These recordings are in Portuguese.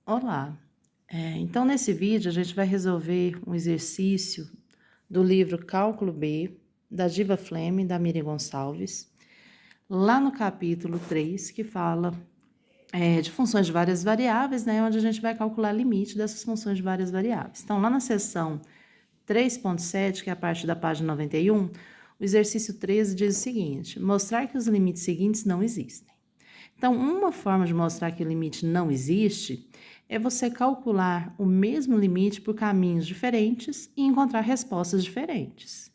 Olá! Então, nesse vídeo, a gente vai resolver um exercício do livro Cálculo B, da Giva Fleming, da Miriam Gonçalves, lá no capítulo 3, que fala de funções de várias variáveis, né, onde a gente vai calcular limite dessas funções de várias variáveis. Então, lá na seção 3.7, que é a parte da página 91, o exercício 13 diz o seguinte: mostrar que os limites seguintes não existem. Então, uma forma de mostrar que o limite não existe é você calcular o mesmo limite por caminhos diferentes e encontrar respostas diferentes.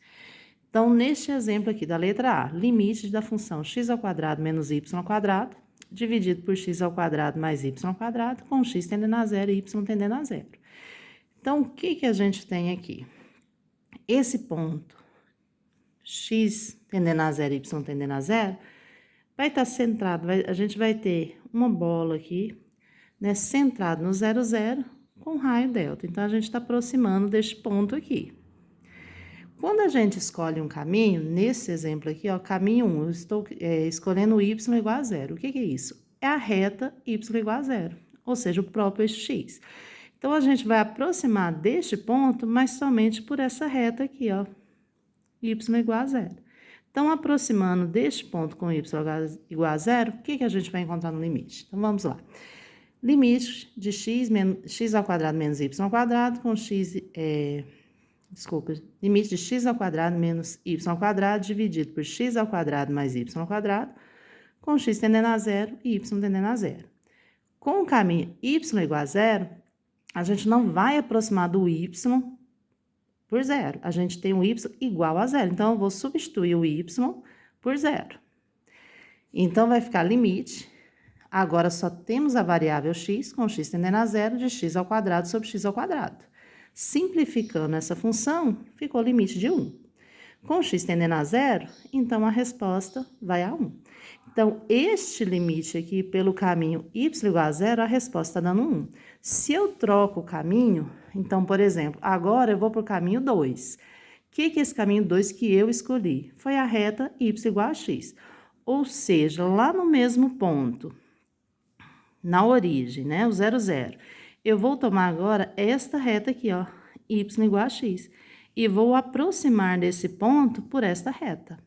Então, neste exemplo aqui da letra A, limite da função x² menos y² dividido por x² mais y² com x tendendo a zero e y tendendo a zero. Então, o que a gente tem aqui? Esse ponto, x tendendo a zero e y tendendo a zero, vai estar centrado, a gente vai ter uma bola aqui, né, centrado no 0, 0, com raio delta. Então, a gente está aproximando deste ponto aqui. Quando a gente escolhe um caminho, nesse exemplo aqui, ó, caminho 1, eu estou escolhendo o y igual a zero. O que é isso? É a reta y igual a zero, ou seja, o próprio eixo x. Então, a gente vai aproximar deste ponto, mas somente por essa reta aqui, ó, y igual a zero. Então, aproximando deste ponto com y igual a zero, o que a gente vai encontrar no limite? Então, vamos lá. Limite de x ao quadrado menos y² com limite de x² menos y² dividido por x² mais y² com x tendendo a zero e y tendendo a zero. Com o caminho y igual a zero, a gente não vai aproximar do y por zero. A gente tem o y igual a zero. Então, eu vou substituir o y por zero. Então, vai ficar limite. Agora, só temos a variável x com x tendendo a zero de x² sobre x². Simplificando essa função, ficou limite de 1. Com x tendendo a zero, então a resposta vai a 1. Então, este limite aqui, pelo caminho y igual a zero, a resposta está dando 1. Se eu troco o caminho, então, por exemplo, agora eu vou para o caminho 2. O que é esse caminho 2 que eu escolhi? Foi a reta y igual a x. Ou seja, lá no mesmo ponto, na origem, né, o 0, 0, eu vou tomar agora esta reta aqui, ó, y igual a x, e vou aproximar desse ponto por esta reta.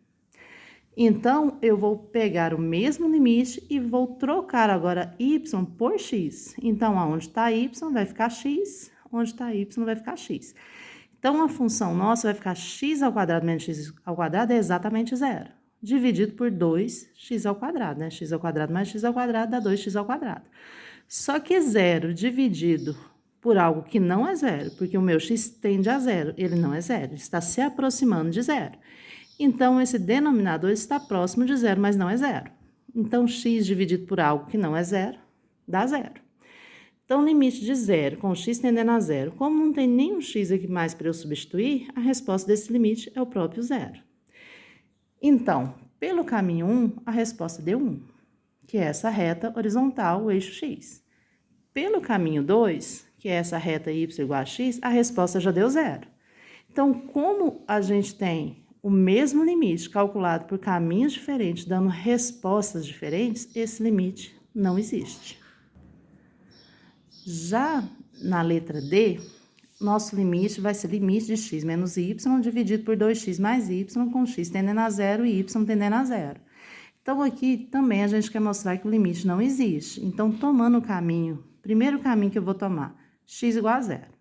Então, eu vou pegar o mesmo limite e vou trocar agora y por x. Então, onde está y vai ficar x, onde está y vai ficar x. Então, a função nossa vai ficar x² menos x² é exatamente zero, dividido por 2x², né? x² mais x² dá 2x². Só que zero dividido por algo que não é zero, porque o meu x tende a zero, ele não é zero, está se aproximando de zero. Então, esse denominador está próximo de zero, mas não é zero. Então, x dividido por algo que não é zero, dá zero. Então, limite de zero com x tendendo a zero. Como não tem nenhum x aqui mais para eu substituir, a resposta desse limite é o próprio zero. Então, pelo caminho 1, a resposta deu 1, que é essa reta horizontal, o eixo x. Pelo caminho 2, que é essa reta y igual a x, a resposta já deu 0. Então, como a gente tem o mesmo limite calculado por caminhos diferentes, dando respostas diferentes, esse limite não existe. Já na letra D, nosso limite vai ser limite de x menos y dividido por 2x mais y com x tendendo a zero e y tendendo a zero. Então, aqui também a gente quer mostrar que o limite não existe. Então, tomando o caminho, primeiro caminho que eu vou tomar, x igual a zero.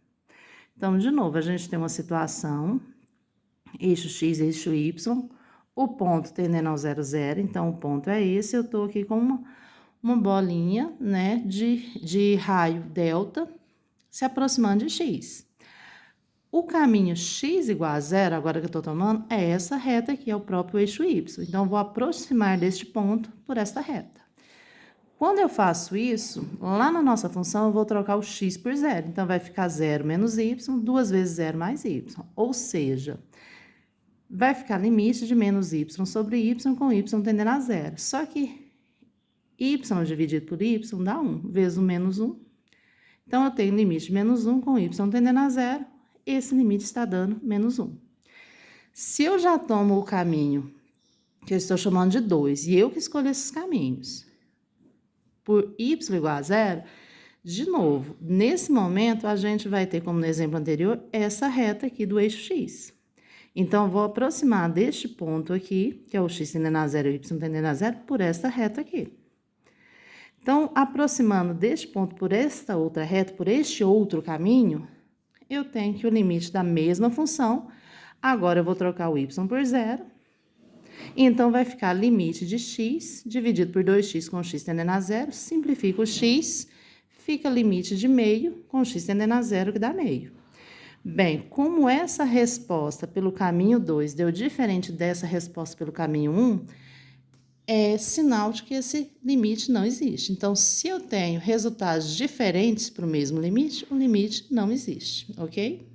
Então, de novo, a gente tem uma situação, eixo x, eixo y, o ponto tendendo ao 0, 0, então o ponto é esse, eu tô aqui com uma bolinha, né, de raio delta se aproximando de x. O caminho x igual a zero, agora que eu tô tomando, é essa reta aqui, é o próprio eixo y. Então, eu vou aproximar deste ponto por esta reta. Quando eu faço isso, lá na nossa função, eu vou trocar o x por zero. Então, vai ficar 0 menos y, 2 vezes 0 mais y. Ou seja, vai ficar limite de menos y sobre y com y tendendo a zero. Só que y dividido por y dá 1, vezes o menos 1. Então, eu tenho limite de menos 1 com y tendendo a zero. Esse limite está dando menos 1. Se eu já tomo o caminho que eu estou chamando de 2, e eu que escolho esses caminhos, por y igual a zero, De novo, nesse momento, a gente vai ter, como no exemplo anterior, essa reta aqui do eixo x. Então, vou aproximar deste ponto aqui, que é o x tendendo a zero e o y tendendo a zero, por esta reta aqui. Então, aproximando deste ponto por esta outra reta, por este outro caminho, eu tenho que o limite da mesma função. Agora, eu vou trocar o y por zero. Então, vai ficar limite de x dividido por 2x com x tendendo a zero. Simplifica o x, fica limite de meio com x tendendo a zero, que dá meio. Bem, como essa resposta pelo caminho 2 deu diferente dessa resposta pelo caminho 1, é sinal de que esse limite não existe. Então, se eu tenho resultados diferentes para o mesmo limite, o limite não existe, ok?